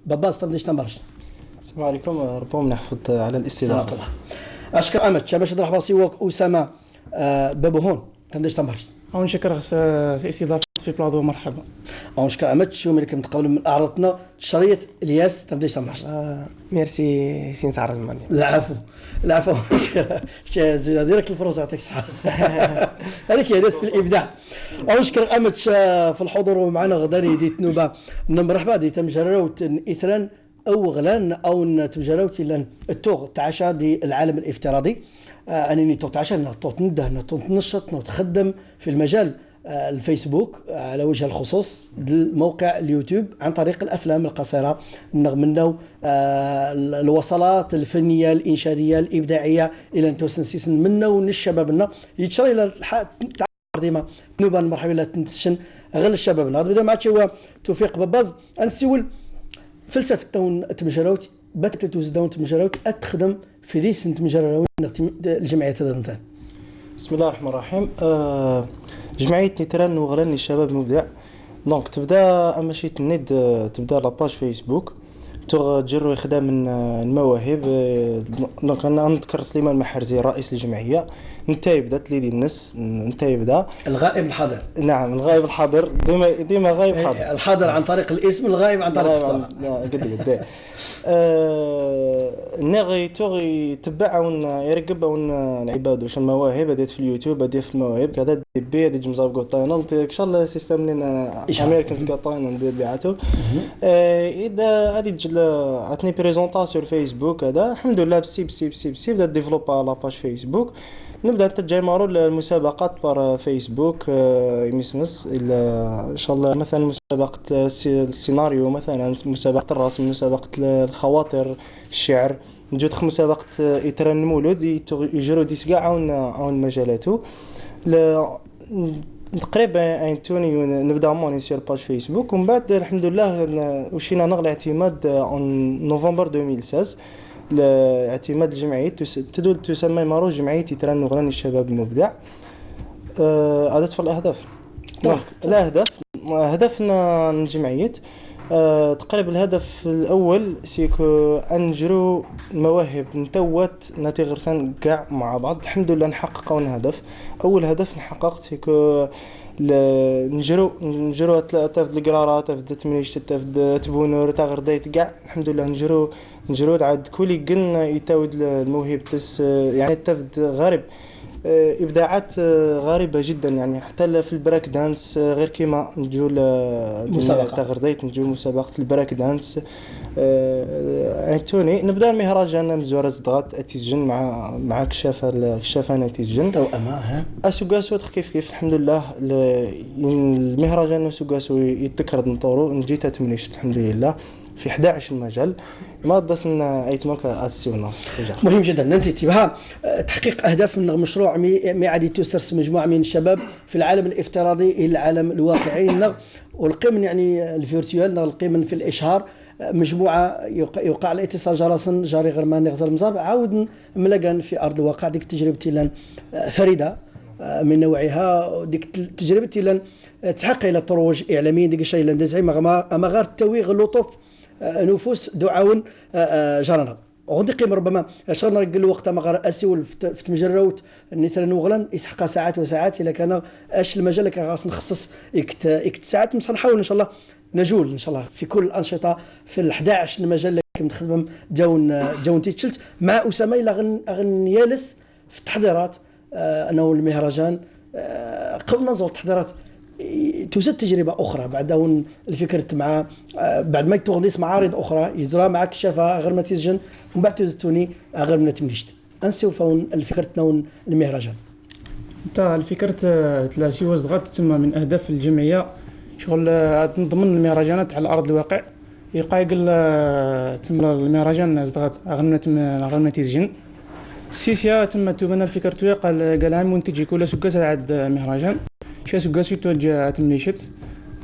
باباز تمديش تنبرش. السلام عليكم. ربما نحفظ على الاستضافة. اشكر امت باش نروح باسي وك اسامه بابو هون تمديش تنبرش. أو نشكر في استضافة في بلاطو. مرحبا. او نشكر امت شو ملي كنتقابلوا من اعرضتنا شريط الياس تمديش تنبرش. ميرسي سين تعرض ماني. العفو زيد ديرك الفرصه يعطيك الصحه. هذيك هي في الابداع. او نشكر امت في الحضور ومعنا غداني ديت نوبه مرحبا دي تمجروت اثرا او غلان او تمجروت لان التوغ تعشى دي العالم الافتراضي. انني تعشى نده نشط نتخدم في المجال الفيسبوك على وجه الخصوص الموقع اليوتيوب عن طريق الافلام القصيره رغم انه الوصلات الفنيه الانشاديه الابداعيه الى ان توسنسيسن منا ونشبابنا يتشري الى ديما نوبا مرحبا لا تنتشن غير الشباب هذا بدا معك هو توفيق باباز انسول فلسفه تون تمجراوت باتت توزدون تمجراوت اتخدم في ذي سنت مجراوت الجمعيه تاعنا. بسم الله الرحمن الرحيم. جمعية نيتران وغراني الشباب مبدع. دونك تبدا اما شي تنيد تبدا لاباج فيسبوك تجرو خدام من المواهب. دونك انا نذكر سليمان محرزي رئيس الجمعيه. انت يبدا تليدي الناس انت يبدا الغائب الحاضر. نعم الغائب الحاضر ديما غايب حاضر. الحاضر عن طريق الاسم الغائب عن طريق الصوره. قد نغي توغي تبعون يرقبون العباد واش المواهب ديت في اليوتيوب ديت في المواهب كذا دي دي جمزاب قطاينا ان شاء الله سيستم لنا امريكان قطاينا ندير بيعاتو. اذا هذه تجي عطني بريزونطاسيون فيسبوك هذا الحمد لله بسي بدا ديفلوب على باج فيسبوك. نبدا تجمعوا المسابقات بار فيسبوك يمسمس ان شاء الله مثلا مسابقه السيناريو مثلا مسابقه الرسم مسابقه الخواطر الشعر نجود مسابقه إتران المولود يجروا ديس كاع عون مجالاته تقريبا انتوني نبدا موني سير باج فيسبوك ومن بعد الحمد لله وشينا نغلي اعتماد نوفمبر 2016 لاعتماد الجمعيه تسمى مارو جمعيه تيران وغراني الشباب المبدع. هذا في الاهداف. الاهداف هدفنا الجمعيه تقريبا الهدف الاول سيكو انجرو المواهب نتوت ناتي غرسان كاع مع بعض. الحمد لله نحققوا الهدف. اول هدف نحققت سيكو نجرو تفد القرارات تفد تمنيش تفد تبونور تاع غرديت كاع الحمد لله نجرو عاد كولي قلنا يتاود الموهبه تس يعني تفد غريب ابداعات غريبه جدا يعني حتى في البراك دانس غير كيما نجو تاع غرديت نجو مسابقه البراك دانس. انتوني نبدا المهرجان مزوره زدغات اتيجن مع كشافه اتيجن توأمه اسوغاسو كيف الحمد لله المهرجان اسوغاسو يتكرد نطورو نجيت تمنيش الحمد لله في 11 مجال ما دسنا ايتماك اسي ونص. مهم جدا انت تبها تحقيق اهداف من مشروع ميعاد تسترس مجموعه من الشباب في العالم الافتراضي الى العالم الواقعي والقيم يعني الفيرتوال القيم في الاشهار مجموعه يوقع الاتصال جرسا جاري غرمان غزال مصاب عاود ملقان في ارض الواقع ديك تجربتي لان فريده من نوعها ديك تجربتي لان تحقق الى تروج اعلامي ديك الشيء لان زعيم اما غير التويغ اللطف نفوس دعاون جارنا غادي قيم ربما شغلنا نقول وقت ما غير اسيول في مجروت مثلا وغلان يسحق ساعات وساعات الا كان اش المجال اللي خاص نخصص اكت ساعات باش نحاول ان شاء الله نجول ان شاء الله في كل الانشطه في ال 11 المجال اللي كنخدم جون تيتشلت مع اسامه الى غن يالس في التحضيرات انه المهرجان قبل ما نزول التحضيرات توجد تجربه اخرى بعد الفكره مع بعد ما تغنيس معارض اخرى يزرى معك شافها غير ما تسجن ومن بعد تزتوني غير ما تمشيت انسيو فون الفكره نون المهرجان انت الفكره تلاسي وزغات تسمى من اهداف الجمعيه شغل ضمن المهرجانات على ارض الواقع يقايق تسمى المهرجان زغات غير ما تسجن السيسيا تم تبنى الفكره قال منتج كل سكه عاد مهرجان شاسو قاسي توجه تمليشت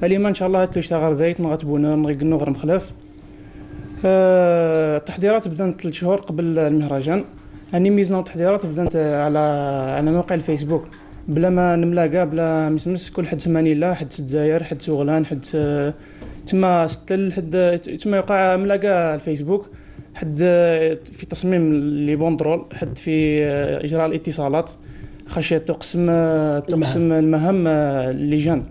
اليما ان شاء الله تشتغل ذايت نغتبونا نغيقنو غير مخلف. التحضيرات بدات 3 شهور قبل المهرجان اني ميزنا التحضيرات بدات على موقع الفيسبوك بلا ما نملاقى بلا مسمس كل حد سماني لا حد الجزائر حد سوغلان حد تما ستل حد تما يوقع ملاقا الفيسبوك حد في تصميم لي بوندرول، حد في اجراء الاتصالات، خشيه تقسم المهام اللجان.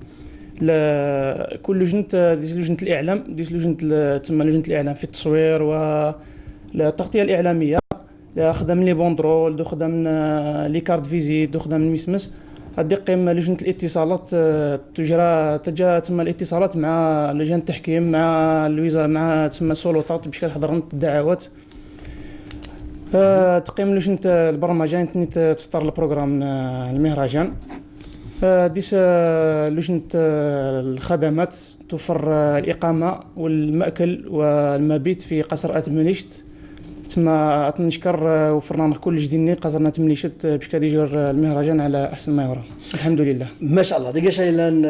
كل لجنه ديال لجنه الاعلام، ديال لجنه تما لجنه الاعلام في التصوير والتغطيه الاعلاميه، خدام لي بوندرول، خدام لي كارت فيزيت، خدام المسمس. غادي يقيم لجنه الاتصالات، تجرى تما الاتصالات مع لجان التحكيم، مع الوزاره، مع تما السلطات باش كتحضر الدعوات. تقيم لجنه البرمجه يعني تسطر البروغرام المهرجان. ديس لجنه الخدمات توفر الاقامه والمأكل والمبيت في قصر اتمليشت. تما نشكر وفرنا كل جديني قصرنا تمليشت باش كيجير المهرجان على احسن ما يرام. الحمد لله ما شاء الله. دقيقه شايلان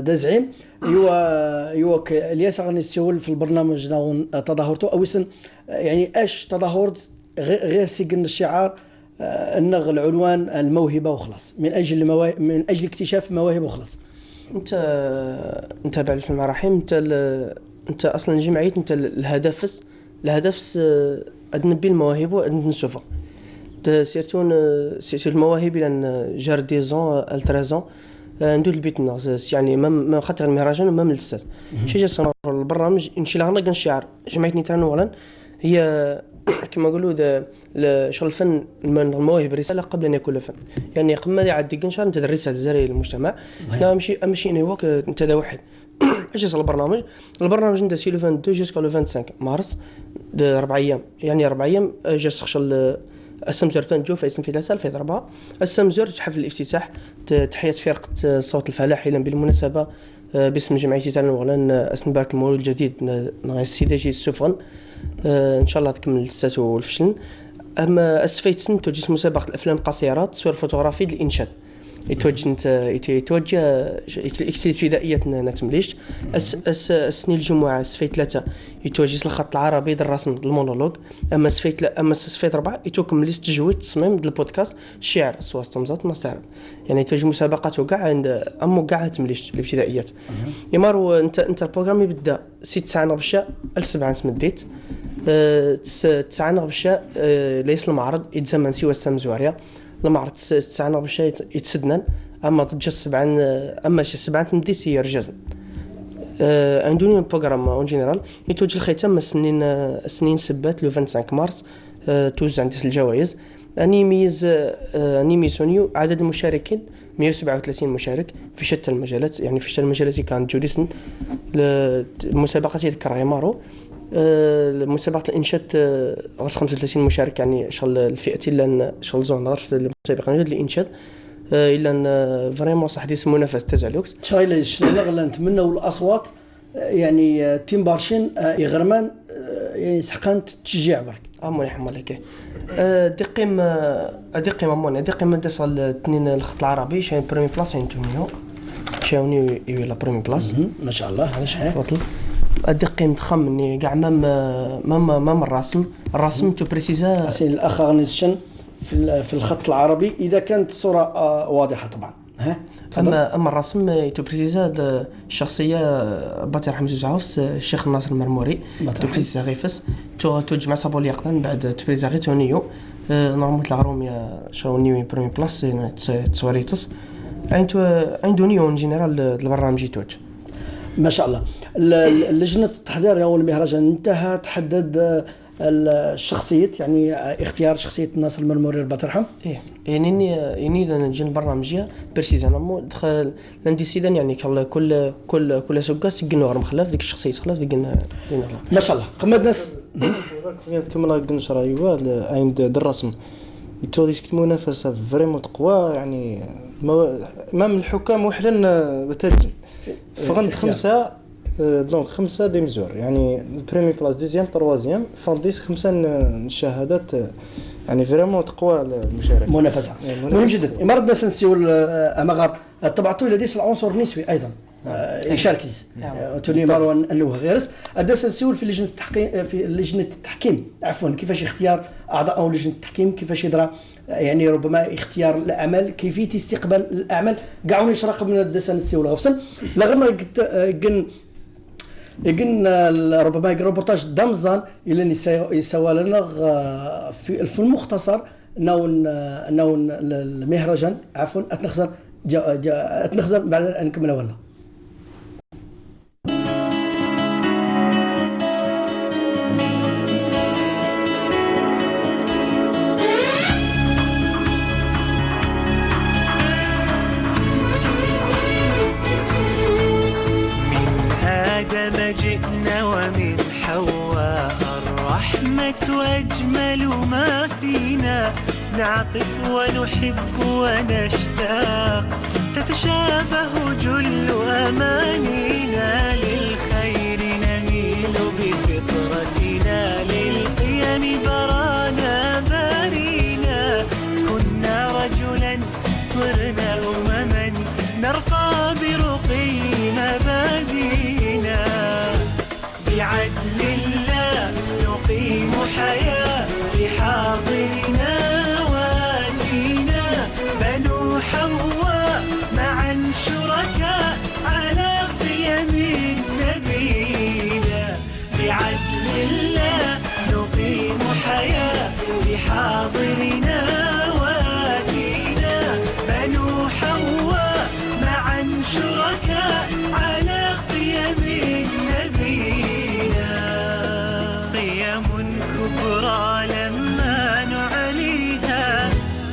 دازعيم يوا الياس غنسول في البرنامج ناون تظاهرته اوسن يعني اش تظاهرت غير سيقن الشعار النغ العنوان الموهبه وخلاص، من اجل اكتشاف مواهب وخلاص. انت بعد في الرحيم انت اصلا جمعيه، انت الهدف ادنبي المواهب ونشوفها سيرتون المواهب لان جار ديزون الترازون ندير البيتنا يعني ما خاطر المهرجان ما ملسات شي جا صنع البرنامج نمشي لها غير شعار جمعيه نيتران اولا هي كما نقولوا شغل الفن المواهب رساله قبل ان يكون فن، يعني قبل يعدي كنشار انت الرساله الزري للمجتمع. لا ماشي نيوك انت دا واحد اش يصل البرنامج ندير سي لو 22 جوسكا لو 25 مارس 4 ايام، يعني 4 ايام جا سخشل السمزور تنجو في 2003 السمزور حفل الافتتاح تحية فرقة صوت الفلاحي بالمناسبة باسم جمعية تاعنا وغلان اسم بارك المولود الجديد نغي السيدة جي السفغن ان شاء الله تكمل السات والفشل. اما اسفيت سن توجد مسابقة الافلام القصيرات صور فوتوغرافي للانشاد يتوجه ابتدائية نتمليش السنين الجمعة سفيت 3 يتوجه الخط العربي ديال الرسم المونولوج. اما سفيت 4 يتوكم ليست تجويد تصميم ديال البودكاست الشعر سواستمزات ما صار، يعني يتوجه مسابقات وكاع عند كاع تمليش الابتدائيات. يمارو انت البروغرام يبدا 6 غبشة ل7 تمديت 9 غبشة ليس المعرض يتزمن سوى السمزواريه المعرض 9 غبشة يتسدنن اما تجي 7 اما شي 7 تمديت هي رجازن. عندنا بروغرام اون جينيرال يتوجه الختام السنين سبات لو 25 مارس توزع عند الجوائز. اني ميسونيو عدد المشاركين 137 مشارك في شتى المجالات، يعني في شتى المجالات كانت جوديسن المسابقات يذكر غيمارو مسابقة الانشاد 35 مشارك، يعني شغل الفئتين لان شغل زون غير المسابقة الانشاد الا فريمون صح ديس منافسه تزعلوك شرايله شنو نتمنوا الاصوات يعني تيم بارشين يغرمان يعني سحقان تشجيع برك اموني حمالك دقيم اموني دقيم تصل الاثنين الخط العربي شاين بريمي بلاص انتونيو شاوني يوي لا بريمي بلاص ما شاء الله. علاش بطل الدقيم تخمني كاع مام الرسم تو بريسيزا سي الاخ غنيشن في الخط العربي اذا كانت الصوره واضحه طبعا. اما الرسم تو بريسيزا الشخصيه باتر حمزه زعوفس الشيخ ناصر المرموري تو بريسيزا غيفس تو تجمع صابول يقطن بعد تو بريسيزا غي تونيو نورمال الغروميا شاونيو بريمي بلاص تصوريتس عندوني اون جينيرال البرنامج توج ما شاء الله. لجنه التحضير اول المهرجان انتهى تحدد الشخصيه يعني اختيار شخصيه ناصر المرموري الله يرحم. يعني نجي البرنامجيه بريسيزان مو دخل عندي سيدان يعني كل سوكا سجن غير مخلف ديك الشخصيه تخلف ديك ما شاء الله. قمت ناس كمل قنش رايوا عند الرسم يتوليش المنافسه فريمون تقوى، يعني ما من الحكام وحدن بتجن فغن 5 دونك 5 دي مزور، يعني البريمي بلاص دوزيام تروازيام فانديس 5 الشهادات، يعني فريمون تقوى المشاركه منافسه مهم جدا. مرض بس نسيو امغار طبعتو الى ديس العنصر النسبي ايضا يشارك ديس توني مروان انه غيرس ادرس نسيو في لجنه التحقيق في لجنه التحكيم عفوا كيفاش اختيار اعضاء او لجنه التحكيم كيفاش يدرى يعني ربما اختيار الاعمال كيفيه استقبال الاعمال كاعوني يشرق من الدسان نسيو الغفصل لا غير قن يقن ربما يقن روبورتاج دمزان الى يسوى لنا في المختصر نون المهرجان عفوا اتنخزر بعد ان نكمل ولا جئنا ومن حواء الرحمة وأجمل ما فينا نعطف ونحب ونشتاق تتشابه جل أمانينا للخير نميل بفطرتنا للقيم برانا بارينا كنا رجلا صرنا أمما نرقى برقي مبادينا بعدل الله نقيم حياة لحاضرنا واتينا بنو حواء معا شركاء على قيم نبينا بعدل الله نقيم حياة لحاضرنا واتينا بنو حواء معا شركاء على قيم نبينا قيم كبرى لما نعليها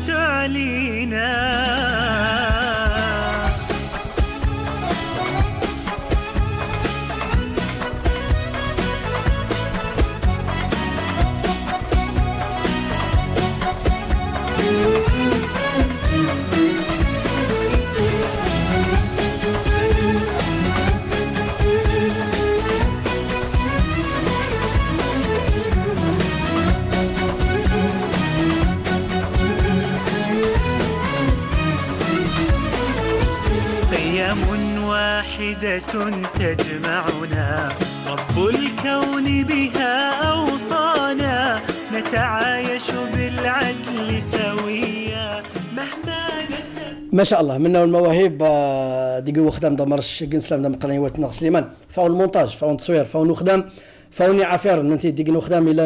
تعلينا واحدة تجمعنا رب الكون بها أوصانا نتعايش بالعدل سويا مهما ما شاء الله منا المواهب ديقو خدام دمرش كنسلام دم قنيوات نغ سليمان فاو المونتاج فاو التصوير فاو نخدام فاوني عفير ننتي ديقنو خدام الى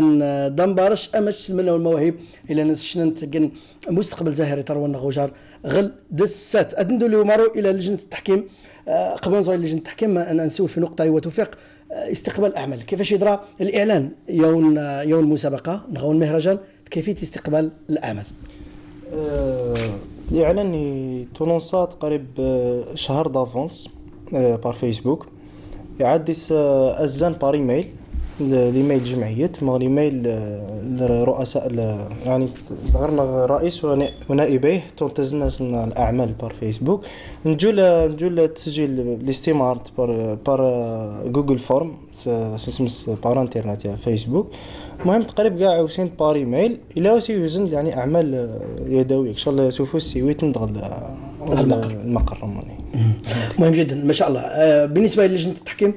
دمبارش امش منا المواهب الى نسشننت كن مستقبل زاهر ترونا غوجار غل دسات ادندو لي مارو الى لجنه التحكيم قبل نزور لجنه التحكيم انا نسول في نقطه وتوفيق استقبال الاعمال كيفاش يدرى الاعلان يوم المسابقه نغون المهرجان كيفيه استقبال الاعمال الاعلان تونسات قريب شهر دافونس بار فيسبوك يعدس ازان بار ايميل الايميل جمعيه مع الايميل لرؤساء يعني غير رئيس ونائبيه تنتزناس الاعمال بار فيسبوك نجول تسجيل الاستمارة بار جوجل فورم اسمس بار انترنت يا فيسبوك المهم تقريبا كاع وسين بار ايميل الى وسي يوزن يعني اعمال يدويه ان شاء الله يشوفوا السيويت ندغل المقر مهم جدا ما شاء الله. بالنسبه للجنه التحكيم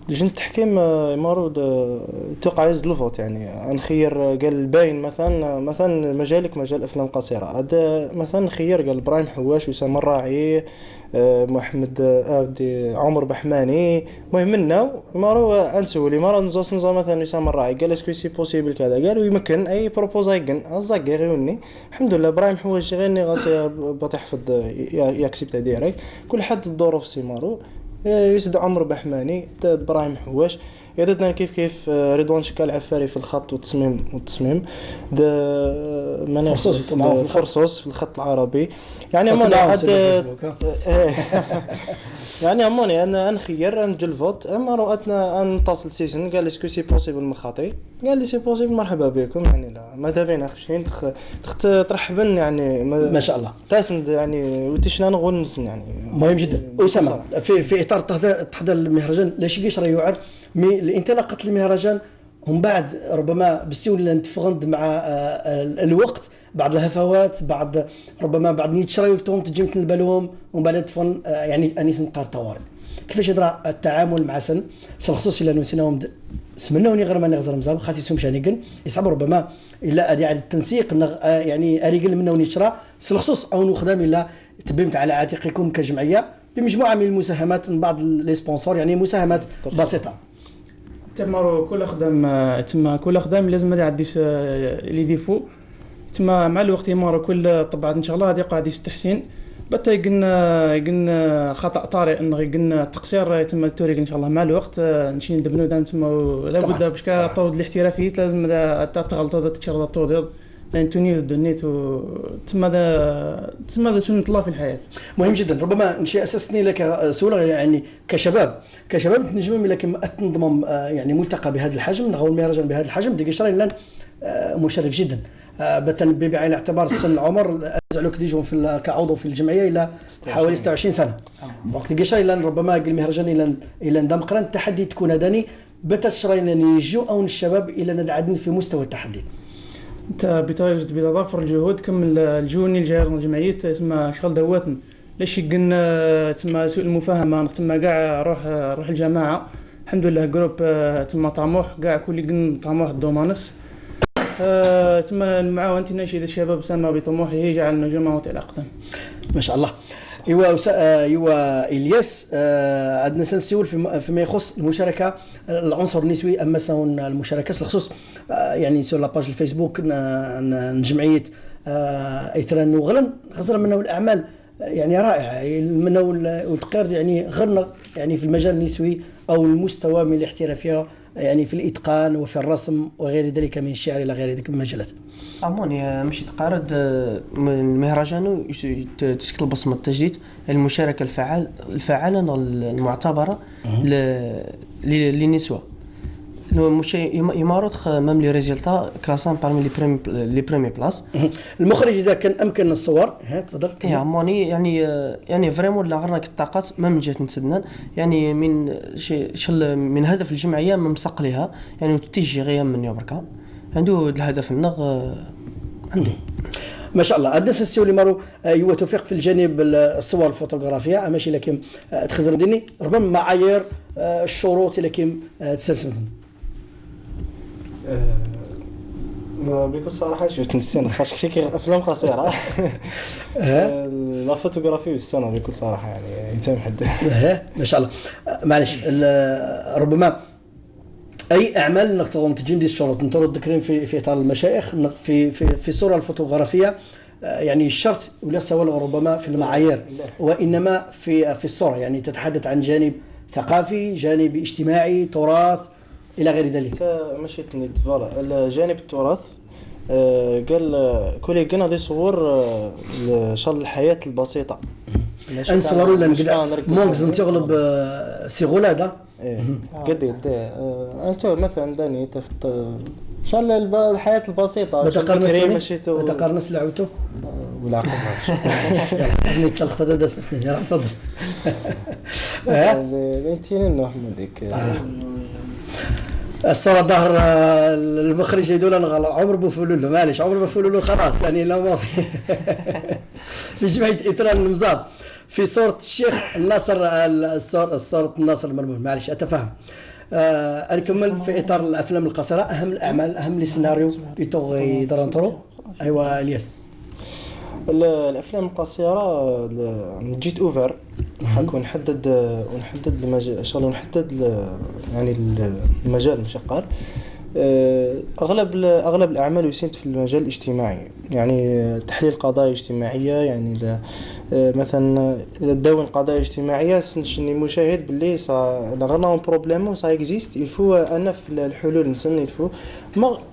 لجنة التحكيم مارود توقع يزد الفوت يعني نخير قال باين مثلا مجالك مجال افلام قصيره هذا مثلا نخير قال ابراهيم حواش وسام الراعي محمد عمر بحماني المهم منا مارو انسولي مارو نزوس مثلا وسام الراعي قال اسكو سي بوسيبل كذا قال ويمكن اي بروبوزاي كن ازاك غيوني الحمد لله ابراهيم حواش غيرني غاسي بتحفظ ياكسبت ديريكت كل حد الظروف سي مارو يسد عمر بحماني ابراهيم حواش يدنا كيف رضوان شكال عفاري في الخط والتصميم فرصوص في الخط العربي يعني يعني اموني انا نخير نجل فوت اما رواتنا نتصل سيسن قال لي سكو سي بوسيبل من خاطي قال لي سي بوسيبل مرحبا بكم يعني لا ماذا بينا خشين ترحبن يعني ما شاء الله تاسند يعني وتشنا نغنس يعني مهم جدا. اسامه في اطار تحضير المهرجان لاش كيش راه يعد مي الانطلاقه المهرجان هم بعد ربما بالسيول نتفغند مع الوقت بعض الهفوات بعض ربما بعض نيت شراي تجمت البلوم ومن بعد تفن يعني انيس نقار طوارئ كيفاش يدرى التعامل مع سن خصوصي لانه سنهم سمنوني غير ما نغزر مزاب خاطيتهم شانيكن يصعب ربما الا ادي عاد التنسيق يعني اريقل منه نشرا خصوص او نخدم الا تبيمت على عاتقكم كجمعيه بمجموعه من المساهمات من بعض لي سبونسور، يعني مساهمات بسيطه. تمارو كل خدام لازم ما يعديش لي ديفو، تما مع الوقت يمارو كل طبعا ان شاء الله هذه قاعد التحسين بتا يقلنا خطا طارئ انه يقلنا تقصير يتم التوريق ان شاء الله مع الوقت نمشي ندبنو دام تما لابد باش كا طود الاحترافيه لازم تغلطوا تشرد طود لان توني دنيت تما سنه الله في الحياه. مهم جدا. ربما نشي اساسني لك سؤال، يعني كشباب تنجم لكن تنضم يعني ملتقى بهذا الحجم او مهرجان بهذا الحجم ديك شرا لان مشرف جدا بتنبي بعين الاعتبار سن العمر ازعلوك ديجون في كعضو في الجمعيه الى حوالي 26 سنه وقت قشري لان ربما المهرجان الى ندم قرن التحدي تكون هداني بتشرينا نيجو او الشباب الى ندعدن في مستوى التحدي. انت بتضافر الجهود كم الجوني الجهاز الجمعيه تسمى شغل دواتن ليش قلنا تسمى سوء المفاهمه تسمى كاع روح الجماعه الحمد لله جروب تسمى طموح كاع كل قلنا طموح الدومانس تسمى المعاونة ناشئ الشباب سما بطموحه جعل نجوم وتي الأقدام. ما شاء الله. ايوا الياس عندنا سنسول فيما يخص المشاركه العنصر النسوي اما سون المشاركه الخصوص يعني سور لاباج الفيسبوك جمعيه ايتران وغلن خسر منه الاعمال يعني رائعه منه والتقارير يعني غرنا يعني في المجال النسوي او المستوى من الاحترافيه يعني في الاتقان وفي الرسم وغير ذلك من الشعر الى غير ذلك من المجالات. عموني ماشي تقارد من المهرجان تشكل بصمه التجديد المشاركه الفعاله المعتبره للنسوه يمارط مام لي ريزولتا كلاسان بارمي لي بريمي بلاص. المخرج اذا كان امكن الصور تفضل. يا عموني يعني فريمون لا غرنا الطاقات ما من جهه نسدنا يعني من شي من هدف الجمعيه ممسق لها يعني تيجي غير من يبركا عنده الهدف النغ عنده ما شاء الله. عندنا السيولي مارو هو توفيق في الجانب الصور الفوتوغرافيه ماشي لكن تخزر ديني ربما معايير الشروط لكن تسلسل بكل صراحه شفت نسينا خاصك شي افلام قصيره لا فوتوغرافي والسنه بكل صراحه يعني انت محدد ما شاء الله. معلش ربما اي اعمال نقدروا تجين دي الشروط نطرد ذكرين في اطار المشايخ في الصوره الفوتوغرافيه يعني الشرط ولا سواء ربما في المعايير وانما في الصوره يعني تتحدث عن جانب ثقافي جانب اجتماعي تراث الى غير ذلك. ماشي تنيت فوالا الجانب التراث قال كل قلنا دي صور شال الحياه البسيطه انصوروا لنا مونكزن تغلب سيغولادا قد انت مثلا داني تفت شال الحياه البسيطه تقارنس لعوته ولا يعني تلخص هذا يلا تفضل. انت انه احمد ديك الصورة ظهر المخرج يدول أنا عمر بفلولو معلش عمر بفلولو خلاص يعني لا ما في في جمعية إطران المزاد في صورة الشيخ الناصر صورة الناصر المرمون معلش أتفهم. أنكمل في إطار الأفلام القصيرة أهم الأعمال أهم السيناريو يتوغي درانترو. أيوة الياس الافلام القصيره جيت اوفر حكون نحدد المجال ان شاء الله نحدد يعني المجال مشقال اغلب الاعمال يسنت في المجال الاجتماعي يعني تحليل قضايا اجتماعيه يعني مثلا تداول قضايا اجتماعيه سنشني مشاهد باللي غرنا بروبليم سا اكزيست يلفو انا في الحلول نسن يلفو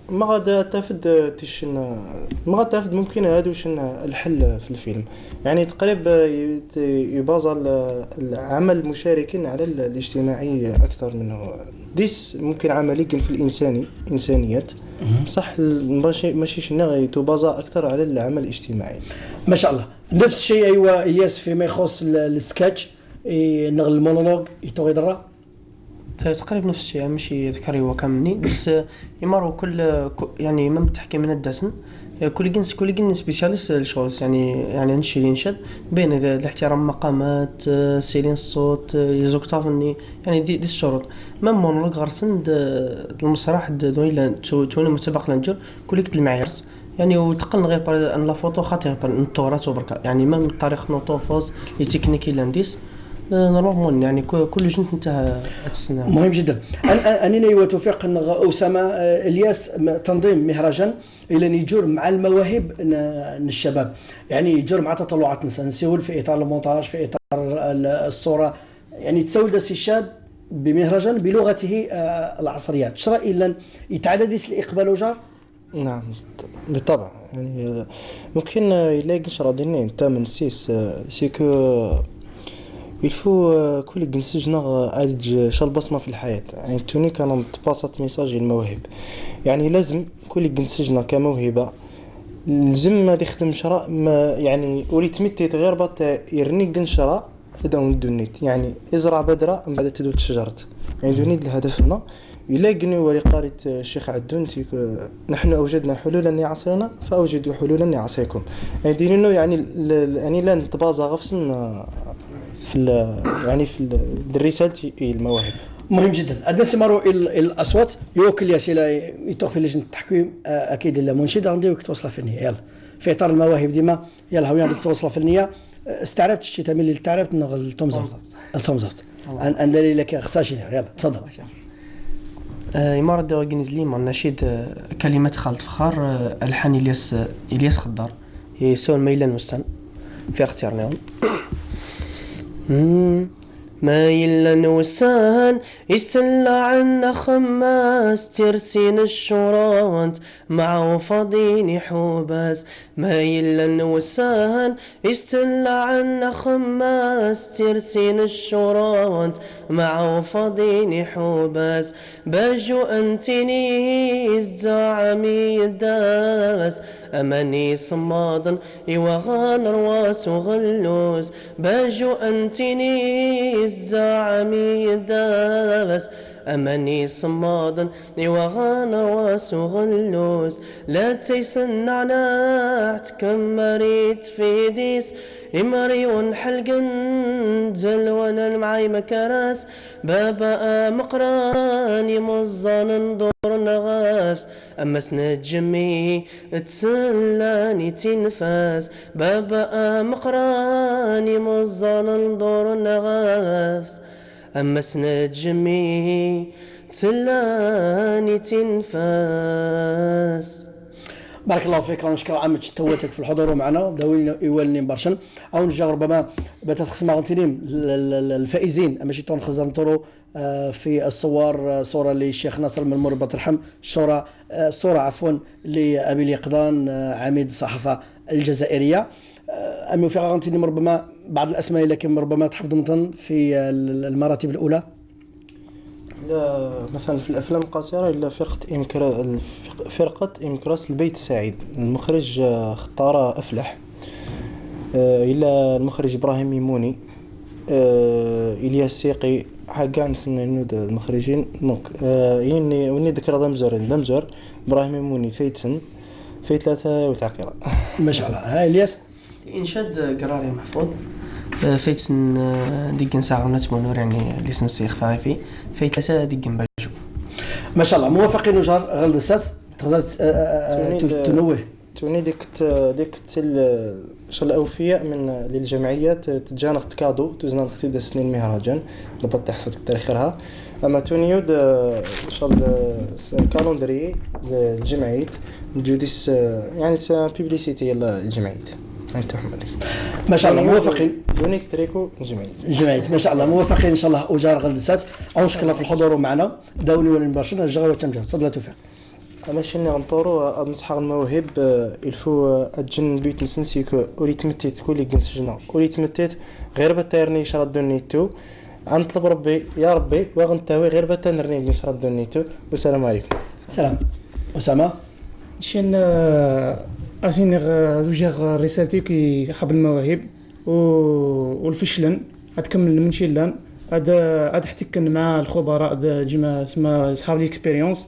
ما غادا تفد تشن ما غادا تفد ممكن هادو شن الحل في الفيلم يعني تقريبا يبازا العمل المشاركين على الاجتماعي اكثر منه ديس ممكن عملي في الانسانيات صح ماشي شنو تبازا اكثر على العمل الاجتماعي. ما شاء الله. نفس الشيء ايوا الياس فيما يخص السكتش نغل المونولوج يتوغيدرا تقريبا نفس الشيء ماشي ذكري وكمني بس يمروا كل يعني ما متحكي من الدسن كل جنس سبيسياليست الشغل يعني نشي ينشد بين الاحترام مقامات سيلين الصوت يزوكتافني يعني دي الشروط مام مونولوج غرسند المسرح دويلا توني متسبق لنجر كلك المعاييرس يعني وتقلنا غير ان لا فوتو خاطر التورات وبركه يعني مام الطريق نوطوفوز لي تكنيكي لانديس نورمالمون يعني كل جنت نتاع السنه. مهم جدا. أنني وتوفيق أن أسامة الياس تنظيم مهرجان إلى يجور مع المواهب الشباب، يعني يجور مع تطلعات نسول في إطار المونتاج، في إطار الصورة، يعني تسول داس الشاب بمهرجان بلغته العصرية. تشرى إلا يتعدد الإقبال وجار؟ نعم بالطبع. يعني ممكن يلاقي نشرة دينين تامن سيس سيكو يلفو كل جنسجنا عاد شال بصمة في الحياة. يعني توني كان تباسط ميساج المواهب، يعني لازم كل جنسجنا كموهبة لازم ما يخدم شراء ما يعني وليت متيت غير بات يرني جنشرة داون دونيت، يعني ازرع بدرة من بعد تدوت شجرت. يعني دونيت الهدفنا يلاقني ولقارة الشيخ عدون نحن أوجدنا حلولا يعصرنا فأوجدوا حلولا يعصيكم. يعني ديننا يعني لا نتبازا غفصن في يعني في الرسالة المواهب. مهم جدا. أدنى سمارو الأصوات يوكل ياسيلا يتوفي لجنة التحكيم أكيد إلا منشد عندي وقت توصل في النهاية. يلا في إطار المواهب ديما يلا هو عندك توصل في النهاية. استعربت الشيء تميل اللي تعرفت إنه التومزافت أنا اللي لك خساشي. يلا تفضل. إمارة دواجنز لي مع النشيد كلمات خالد فخار ألحان إلياس خضار يسوون ميلان وستان في اختيارنا. مايلان وسان يسلى عنا خماس ترسين الشرانت مع فضيني حوباس. مايلان وسان يسلى عنا خماس ترسين الشرانت مع فضيني حوباس. باجو أنتني الزعمي الداس أماني صمادا يوغان رواس وغلوس. باجو أنتني الزعمي الداس أماني صمادا يوغان رواس وغلوس. لا تيسن عناعت كم مريت في ديس إمري ونحلقن زلوانا معي مكراس. بابا مقراني مزان دور نغافس أما سنة جمي تسلاني تنفاس. بابا مقراني مزان دور نغافس أما سنة جمي تسلاني تنفاس. بارك الله فيك ونشكر عامة توتك في الحضور معنا داوينا يوالني برشا او نجا ربما بتخص مغنتينيم الفائزين اما شي تنخزر نطرو في الصور صورة للشيخ ناصر من مربط الرحم صورة عفوا لأبي اليقظان عميد الصحافة الجزائرية. أمي في غنتينيم ربما بعض الأسماء لكن ربما تحفظ في المراتب الأولى. لا مثلا في الافلام القصيره الا فرقه امكراس البيت السعيد المخرج اختار افلح الى المخرج ابراهيم ميموني الياس سيقي حقا نفنانو المخرجين دونك يني وني ذكر دمزور ابراهيم ميموني فيتسن في 3 وثاقره ما شاء الله. ها الياس انشاد قراري محفوظ فايتسن ديكن ساعة ونتمنور يعني الاسم السيخ فايفي فايت 3 ديكن باجو. ما شاء الله موافقين وجار غلدسات تغزات تنوه توني ديك شغل الأوفياء من للجمعيات تجانغ كادو توزنا اختيار سنين مهرجان ربط تحفظ تاريخها. أما تونيود شغل كالندري الجمعيات الجوديس يعني بيبليسيتي يلا الجمعيات. ما شاء الله موافقين يونيس تريكو جمعية ما شاء الله موافقين ان شاء الله وجار غلدسات او نشكرنا في الحضور معنا داوني ولا مباشر الجغوة تمجر. تفضل توفيق. ماشي نطورو نصحى المواهب الفو اجن بيت نسنسيكو وليت متيت كل جنسجنا وليت متيت غير بتايرني شرد نيتو نطلب ربي يا ربي وغنتاوي غير بتايرني شرد نيتو. والسلام عليكم. سلام. أسامة شين أشين زوجة رسالتي كي حب المواهب والفشلن أتكمل من شيلان هذا أحتكن مع الخبراء جماعة اسمها أصحاب الإكسبيريونس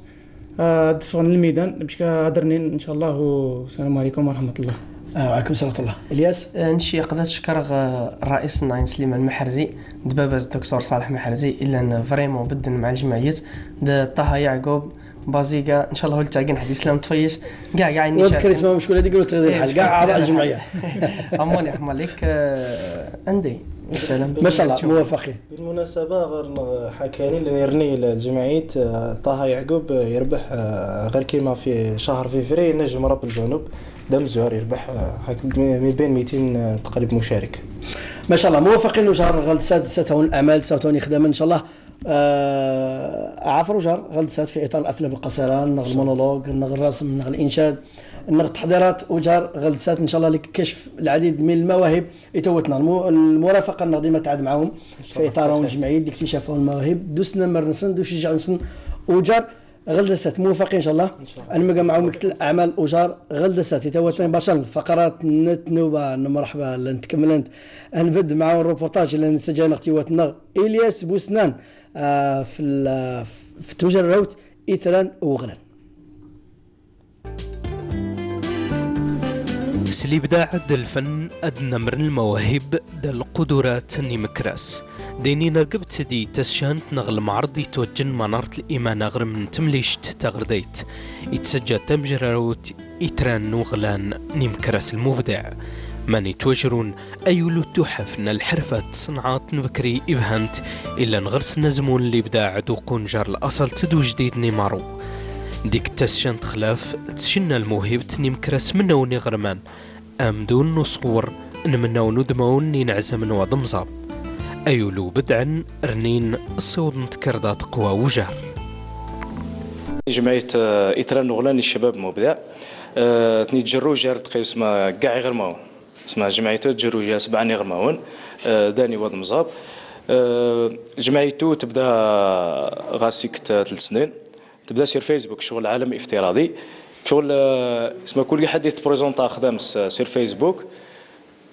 دفن الميدان باش هضرني إن شاء الله. والسلام عليكم ورحمة الله. وعليكم السلام ورحمة الله. إلياس نشي قدرت نشكر الرئيس ناين سليمان المحرزي دباباز الدكتور صالح محرزي إلا أن فريمون بدن مع الجمعيات طه يعقوب بازيكا ان شاء الله هو التاقين حد اسلام طفيش كاع وذكر اسمه مشكله دي قلت غير الحال كاع اعضاء الجمعيه اموني حمالك عندي السلام. ما شاء الله موافقين. بالمناسبة غير حكاني يرني الجمعية طه يعقوب يربح غير كيما في شهر فيفري نجم رب الجنوب دم زهر يربح من بين 200 تقريبا مشارك. ما شاء الله موافقين. وجار غلسات ستون الاعمال ستون يخدم ان شاء الله. عفرو جار غلسات في اطار الافلام القصيره، نغ المونولوج، نغ الرسم، نغ الانشاد، نغ التحضيرات، وجار غلسات ان شاء الله لكشف العديد من المواهب يتوتنا. المرافقه نغ ديما تعاد معاهم في اطارهم الجمعيه ديك اكتشافهم المواهب دوسنا مرنسن دوش شجع نسن. وجار غلدسات موافقين ان شاء الله. انا مقا معهم مكتل الاعمال وجار غلدسات يتوتنا باشا فقرات نتنوبه مرحبا نتكمل انت نبد معاهم الروبورتاج اللي نسجل اختيواتنا الياس بوسنان في توجر روت إثران وغلان. سلي بداع الفن أدنى من المواهب دا القدرات نيمكراس ديني نرقبت دي تسشانت نغل معرض يتوجن منارة الإيمان أغرم من تمليشت تغرديت يتسجى تمجر روت إثران وغلان نيمكراس المبدع من يتوجرون أيولو تحفنا الحرفة صنعات نبكري إبهانت إلا نغرس نزمون اللي بداع دوقون جار الأصل تدو جديد نيمارو ديك تسشن تخلاف تشنا الموهبة نيمكراس منو نغرمان أمدون نصور نمنو ندمون نعزم من وضمزاب أيولو بدعا رنين الصوت نتكردات قوى وجهر. جمعية إثران وغلان الشباب مبدع تنيتجرو جار تقي اسمها كاع غرماون اسمها جمعيته تجرو جا 7 غرماون داني وض مزاب. جمعيته تبدا غاسيك 3 سنين تبدا سير فيسبوك شغل عالم افتراضي شغل اسمها كل حد يتبريزونطا خدام سير فيسبوك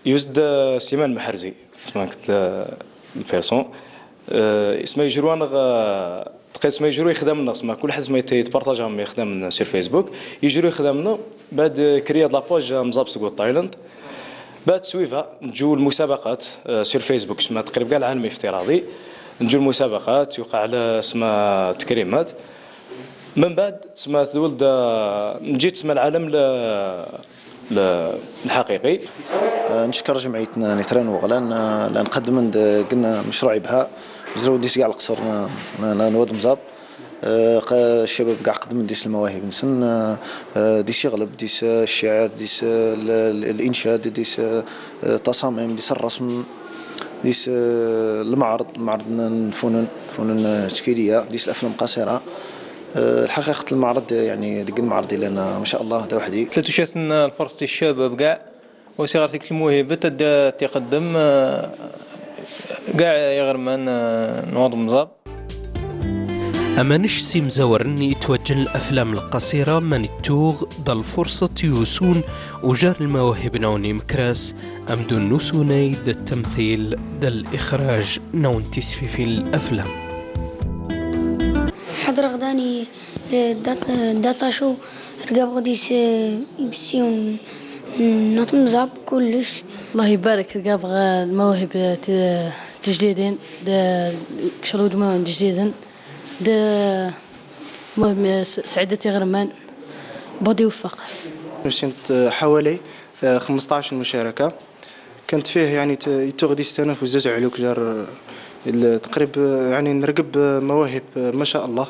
يوزد سيمان محرزي اسمها البيرسون اسمها يجروان تقيس ما يجرو يخدم لنا اسمها كل حد ما يتبارطاجا ما يخدم سير فيسبوك يجرو يخدمنا بعد كريا د لاباج مزاب سكو تايلاند بعد سويفا نجو المسابقات سير فيسبوك اسمها تقريبا كاع العالم الافتراضي نجو المسابقات يوقع على اسمها تكريمات من بعد اسمها تولد نجيت اسمها العالم الحقيقي. نشكر جمعيتنا إثران وغلان لأن قدم قلنا مشروع بها زرو ديس كاع القصر نواد مزاب الشباب كاع قدم ديس المواهب نسن ديس يغلب ديس الشعر ديس الانشاد ديس التصاميم ديس الرسم ديس المعرض الفنون التشكيليه ديس الافلام القصيره. الحقيقة المعرض يعني دق المعرض ديالنا ما شاء الله دا وحدي ثلاثة شاسن الفرصة الشباب كاع وصغارتك الموهبة تدا تقدم كاع يغرمان نوض مزاب. أمانش سيم زورني يتوجن الأفلام القصيرة من التوغ ضل الفرصة يوسون وجار المواهب نوني مكراس أمدون نسوني دا التمثيل دا الإخراج نون تسفي في الأفلام. حضر غداني داتا شو رقاب غديس يبسيون نطم زاب كلش. الله يبارك رقاب المواهب تجديدين دا كشرود مواهب تجديدين دا مهم سعيدتي غرمان بغض يوفق. كنت حوالي 15 مشاركة كانت فيه يعني تغديس تنافس زوج علوك جار تقريبا يعني نرقب مواهب ما شاء الله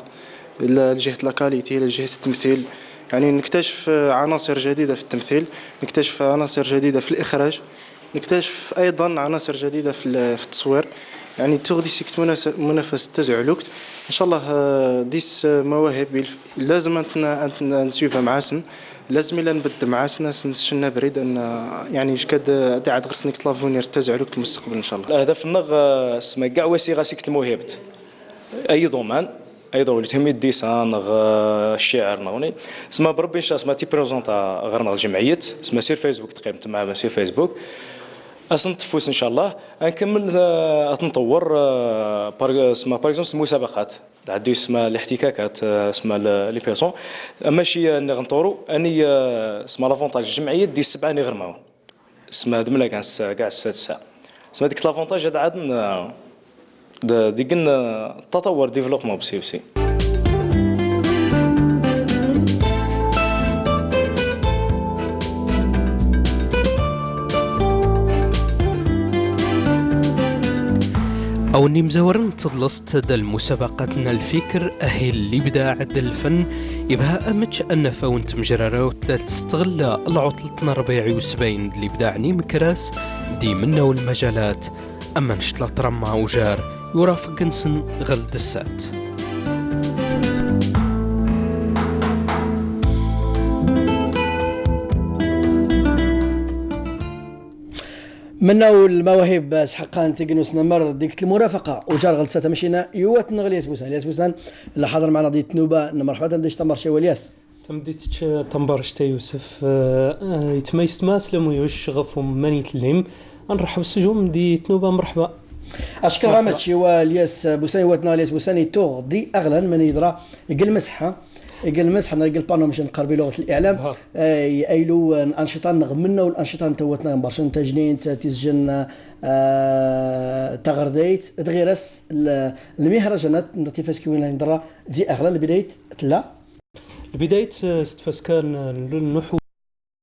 لجهة لاكاليتي لجهة التمثيل يعني نكتشف عناصر جديدة في التمثيل نكتشف عناصر جديدة في الإخراج نكتشف أيضا عناصر جديدة في التصوير يعني تغدي سيكت منافسة تزعلوكت إن شاء الله ديس مواهب لازم أنت نسويفها معاسن لازم إلا نبدأ معاسن نسشنا بريد أن يعني شكاد عاد غرسنك تلافونير تزعلوكت المستقبل إن شاء الله. الهدف النغ اسمه كاع وسيغة سيكت الموهبة أي دومان أي دولة تهمي الديسان نغ الشعر نغني اسمها بربي إن شاء اسمها تي بريزونتا غير الجمعية اسمها سير فيسبوك تقريبا مع سير فيسبوك أصلا تفوز إن شاء الله نكمل نطور اسمها باغ المسابقات عندي اسمها الاحتكاكات اسمها لي بيرسون ماشي نغنطورو اني اسمها لافونتاج الجمعيه دي 7 غير اسمها دملا كاع السادسه اسمها ديك لافونتاج هذا عاد ديك التطور ديفلوبمون بسي أو إني مزورن تضلست دل مسابقتنا الفكر أهل اللي بدا دل الفن يبها أمتش أن فاونت مجررة تستغل العطلة 74 اللي بداعني مكراس دي منه والمجالات أما نشتلط رمى وجار يرافق جنسن غلد السات. مناو المواهب سحقا تجنوس نمر ديك المرافقه وجار غلسه مشينا يوات نغلي ياس بوسان اللي حاضر معنا دي تنوبه مرحبا تمديش تمر شي والياس تمديتش تنبر شتا يوسف يتميست ما سلمو يوش غفهم ماني تلهم نرحب السجوم دي تنوبه مرحبا اشكر غامتشي والياس بوساني واتنا الياس بوساني تو دي اغلى من يدرى يقل مسحه يقل مسح يقل بانو مش نقربي لغه الاعلام يايلو انشطه نغمنا والانشطه نتوتنا برشا تجنين تسجن تغرديت تغيرس المهرجانات نتي فاسكوين ندرا دي اغلى البدايه لا البدايه ستفاسكان النحو